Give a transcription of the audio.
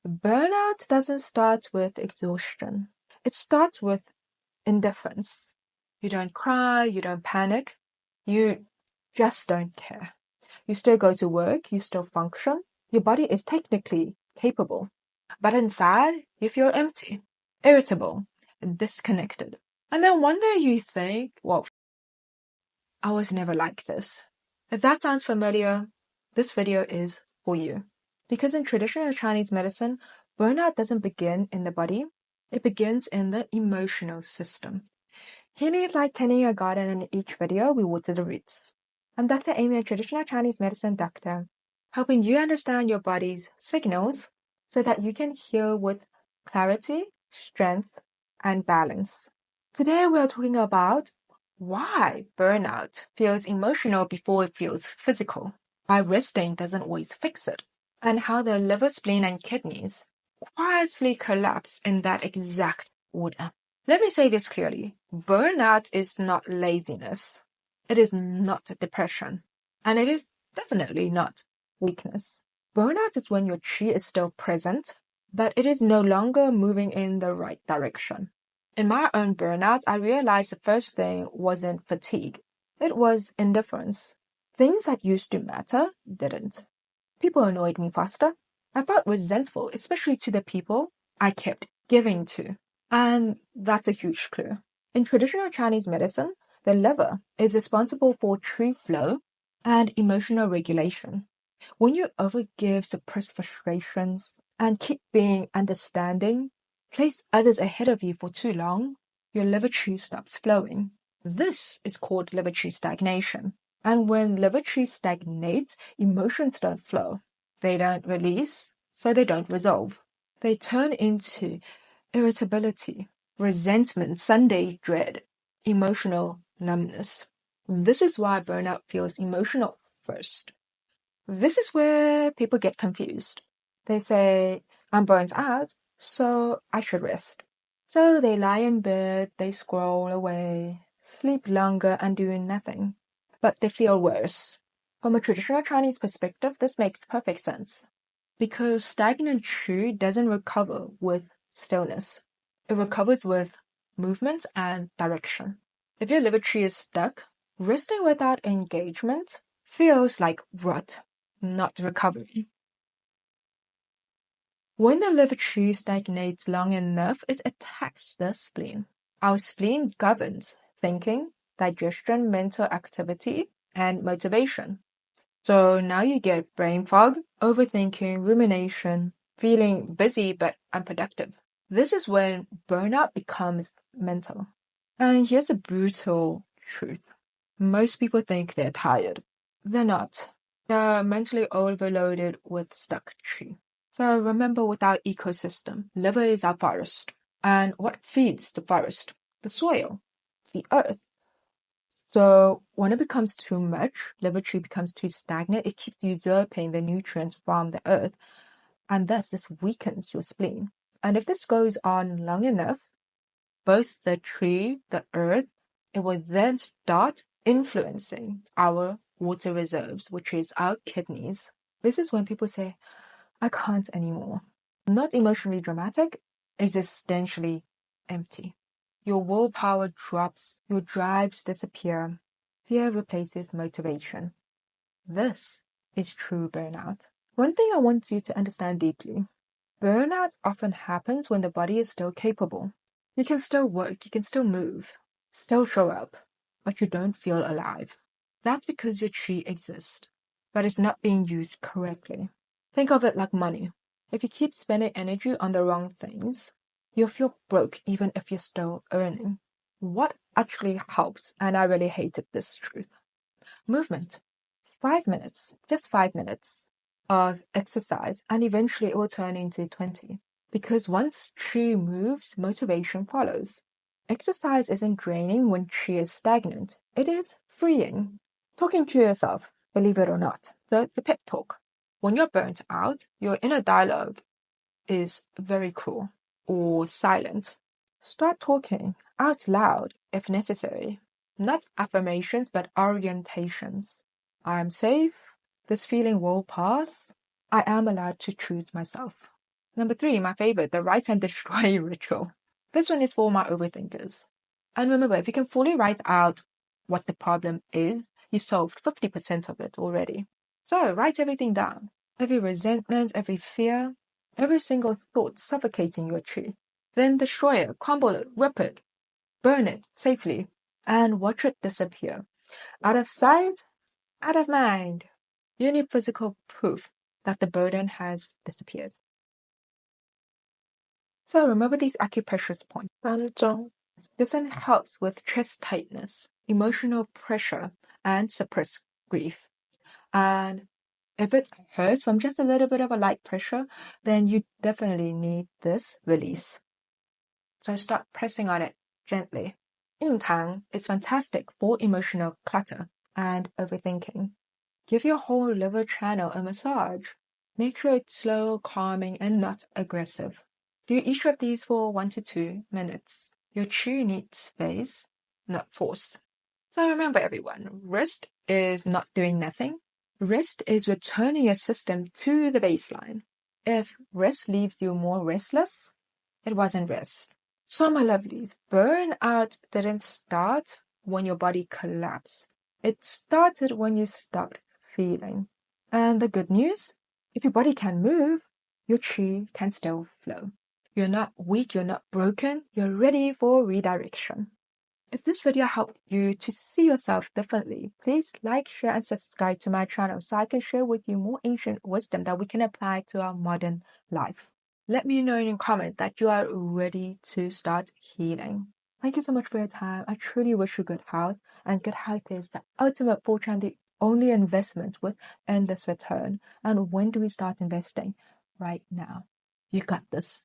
Burnout doesn't start with exhaustion. It starts with indifference. You don't cry, you don't panic, you just don't care. You still go to work, you still function. Your body is technically capable. But inside, you feel empty, irritable, and disconnected. And then one day you think, well, I was never like this. If that sounds familiar, this video is for you. Because in traditional Chinese medicine, burnout doesn't begin in the body, it begins in the emotional system. Healing is like tending a garden, and in each video, we water the roots. I'm Dr. Amy, a traditional Chinese medicine doctor, helping you understand your body's signals so that you can heal with clarity, strength, and balance. Today, we are talking about why burnout feels emotional before it feels physical, why resting doesn't always fix it, and how the liver, spleen, and kidneys quietly collapse in that exact order. Let me say this clearly. Burnout is not laziness. It is not depression. And it is definitely not weakness. Burnout is when your chi is still present, but it is no longer moving in the right direction. In my own burnout, I realized the first thing wasn't fatigue. It was indifference. Things that used to matter didn't. People annoyed me faster. I felt resentful, especially to the people I kept giving to. And that's a huge clue. In traditional Chinese medicine, the liver is responsible for true flow and emotional regulation. When you overgive, suppress frustrations, and keep being understanding, place others ahead of you for too long, your liver chi stops flowing. This is called liver chi stagnation. And when liver chi stagnates, emotions don't flow. They don't release, so they don't resolve. They turn into irritability, resentment, Sunday dread, emotional numbness. This is why burnout feels emotional first. This is where people get confused. They say, I'm burnt out, so I should rest. So they lie in bed, they scroll away, sleep longer and do nothing. But they feel worse. From a traditional Chinese perspective, this makes perfect sense. Because stagnant chi doesn't recover with stillness. It recovers with movement and direction. If your liver chi is stuck, resting without engagement feels like rot, not recovery. When the liver chi stagnates long enough, it attacks the spleen. Our spleen governs thinking, digestion, mental activity, and motivation. So now you get brain fog, overthinking, rumination, feeling busy but unproductive. This is when burnout becomes mental. And here's a brutal truth. Most people think they're tired. They're not. They're mentally overloaded with stuck chi. So remember, with our ecosystem, liver is our forest. And what feeds the forest? The soil, the earth. So when it becomes too much, liver chi becomes too stagnant, it keeps usurping the nutrients from the earth, and thus this weakens your spleen. And if this goes on long enough, both the tree, the earth, it will then start influencing our water reserves, which is our kidneys. This is when people say, I can't anymore. Not emotionally dramatic, existentially empty. Your willpower drops, your drives disappear, fear replaces motivation. This is true burnout. One thing I want you to understand deeply. Burnout often happens when the body is still capable. You can still work, you can still move, still show up, but you don't feel alive. That's because your chi exists, but it's not being used correctly. Think of it like money. If you keep spending energy on the wrong things, you'll feel broke even if you're still earning. What actually helps, and I really hated this truth, movement. 5 minutes, just 5 minutes of exercise, and eventually it will turn into 20. Because once chi moves, motivation follows. Exercise isn't draining when chi is stagnant. It is freeing. Talking to yourself, believe it or not. So the pep talk. When you're burnt out, your inner dialogue is very cruel or silent. Start talking out loud if necessary. Not affirmations, but orientations. I am safe. This feeling will pass. I am allowed to choose myself. Number 3, my favorite, the write and destroy ritual. This one is for my overthinkers. And remember, if you can fully write out what the problem is, you've solved 50% of it already. So write everything down. Every resentment, every fear, every single thought suffocating your chi. Then destroy it, crumble it, rip it, burn it safely, and watch it disappear. Out of sight, out of mind. You need physical proof that the burden has disappeared. So remember these acupressure points. Danzhong. This one helps with chest tightness, emotional pressure, and suppressed grief. And if it hurts from just a little bit of a light pressure, then you definitely need this release. So start pressing on it gently. Yintang is fantastic for emotional clutter and overthinking. Give your whole liver channel a massage. Make sure it's slow, calming, and not aggressive. Do each of these for 1 to 2 minutes. Your chi needs space, not force. So remember everyone, rest is not doing nothing. Rest is returning your system to the baseline. If rest leaves you more restless, it wasn't rest. So my lovelies, burnout didn't start when your body collapsed. It started when you stopped feeling. And the good news, if your body can move, your chi can still flow. You're not weak, you're not broken, you're ready for redirection. If this video helped you to see yourself differently, please like, share, and subscribe to my channel so I can share with you more ancient wisdom that we can apply to our modern life. Let me know in a comment that you are ready to start healing. Thank you so much for your time. I truly wish you good health, and good health is the ultimate fortune, the only investment with endless return. And when do we start investing? Right now. You got this.